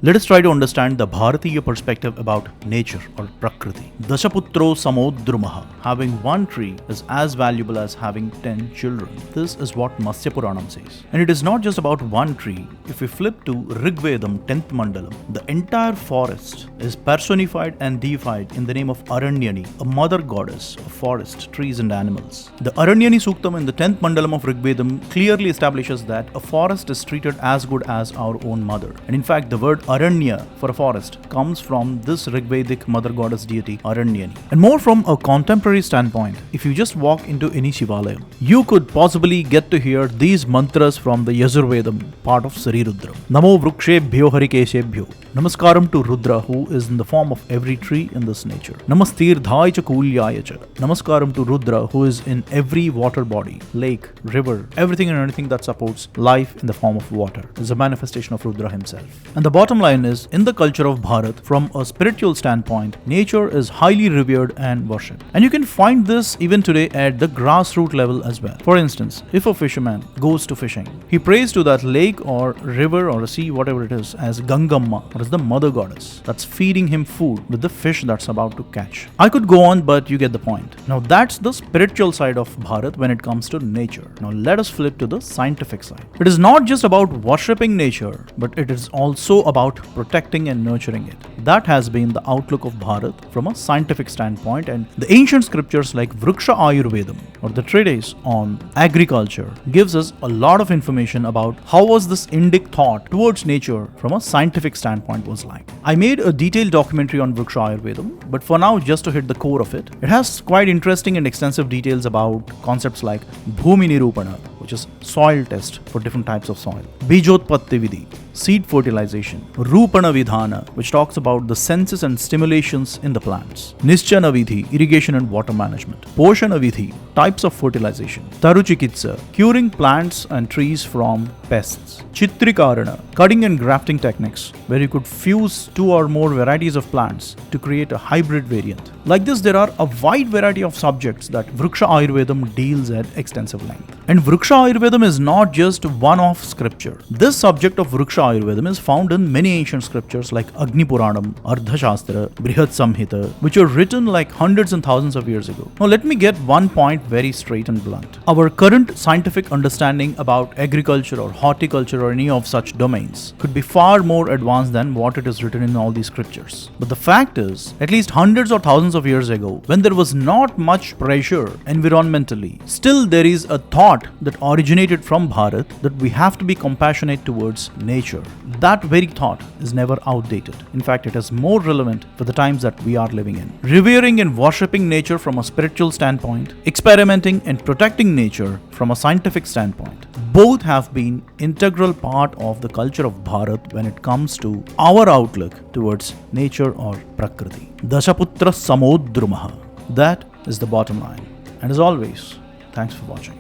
Let us try to understand the Bharatiya perspective about nature or Prakriti. Dashaputro Samodrumaha. Having one tree is as valuable as having 10 children. This is what Matsya Puranam says. And it is not just about one tree. If we flip to Rigvedam 10th Mandalam, the entire forest is personified and deified in the name of Aranyani, a mother goddess of forest, trees and animals. The Aranyani Suktam in the 10th Mandalam of Rigvedam clearly establishes that a forest is treated as good as our own mother. And in fact, the word Aranya for a forest comes from this Rigvedic mother goddess deity Aranyani. And more from a contemporary standpoint, if you just walk into any Shivalaya, you could possibly get to hear these mantras from the Yajurvedam, part of Sri Rudra. Namo Vrukshebhyo Harikeshebhyo. Namaskaram to Rudra, who is in the form of every tree in this nature. Namastirthaya cha Kulyaya cha. Namaskaram to Rudra, who is in every water body, lake, river, everything and anything that supports life in the form of water is a manifestation of Rudra himself. And the bottom line is, in the culture of Bharat, from a spiritual standpoint, nature is highly revered and worshipped. And you can find this even today at the grassroots level as well. For instance, if a fisherman goes to fishing, he prays to that lake or river or a sea, whatever it is, as Gangamma, or as the mother goddess that's feeding him food with the fish that's about to catch. I could go on, but you get the point. Now that's the spiritual side of Bharat when it comes to nature. Now let us flip to the scientific side. It is not just about worshipping nature, but it is also about protecting and nurturing it. That has been the outlook of Bharat from a scientific standpoint, and the ancient scriptures like Vriksha Ayurvedam or the treatise on agriculture gives us a lot of information about how was this Indic thought towards nature from a scientific standpoint was like. I made a detailed documentary on Vriksha Ayurvedam, but for now, just to hit the core of it, it has quite interesting and extensive details about concepts like Bhumi Nirupana, which is soil test for different types of soil, Bijotpatti Vidhi, seed fertilization, Rupana Vidhana, which talks about the senses and stimulations in the plants, Nischana Vidhi, irrigation and water management, Poshana Vidhi, types of fertilization, Taruchikitsa, curing plants and trees from pests, Chitrikarana, cutting and grafting techniques, where you could fuse two or more varieties of plants to create a hybrid variant. Like this, there are a wide variety of subjects that Vriksha Ayurvedam deals at extensive length. And Vriksha Ayurvedam is not just one-off scripture. This subject of Vriksha Ayurvedam is found in many ancient scriptures like Agni Puranam, Ardhashastra, Brihad Samhita, which were written like hundreds and thousands of years ago. Now let me get one point very straight and blunt. Our current scientific understanding about agriculture or horticulture or any of such domains could be far more advanced than what it is written in all these scriptures. But the fact is, at least hundreds or thousands of years ago, when there was not much pressure environmentally, still there is a thought that originated from Bharat that we have to be compassionate towards nature. That very thought is never outdated. In fact, it is more relevant for the times that we are living in. Revering and worshipping nature from a spiritual standpoint, experimenting and protecting nature from a scientific standpoint, both have been integral part of the culture of Bharat when it comes to our outlook towards nature or Prakriti. Dashaputra Samodrumaha. That is the bottom line. And as always, thanks for watching.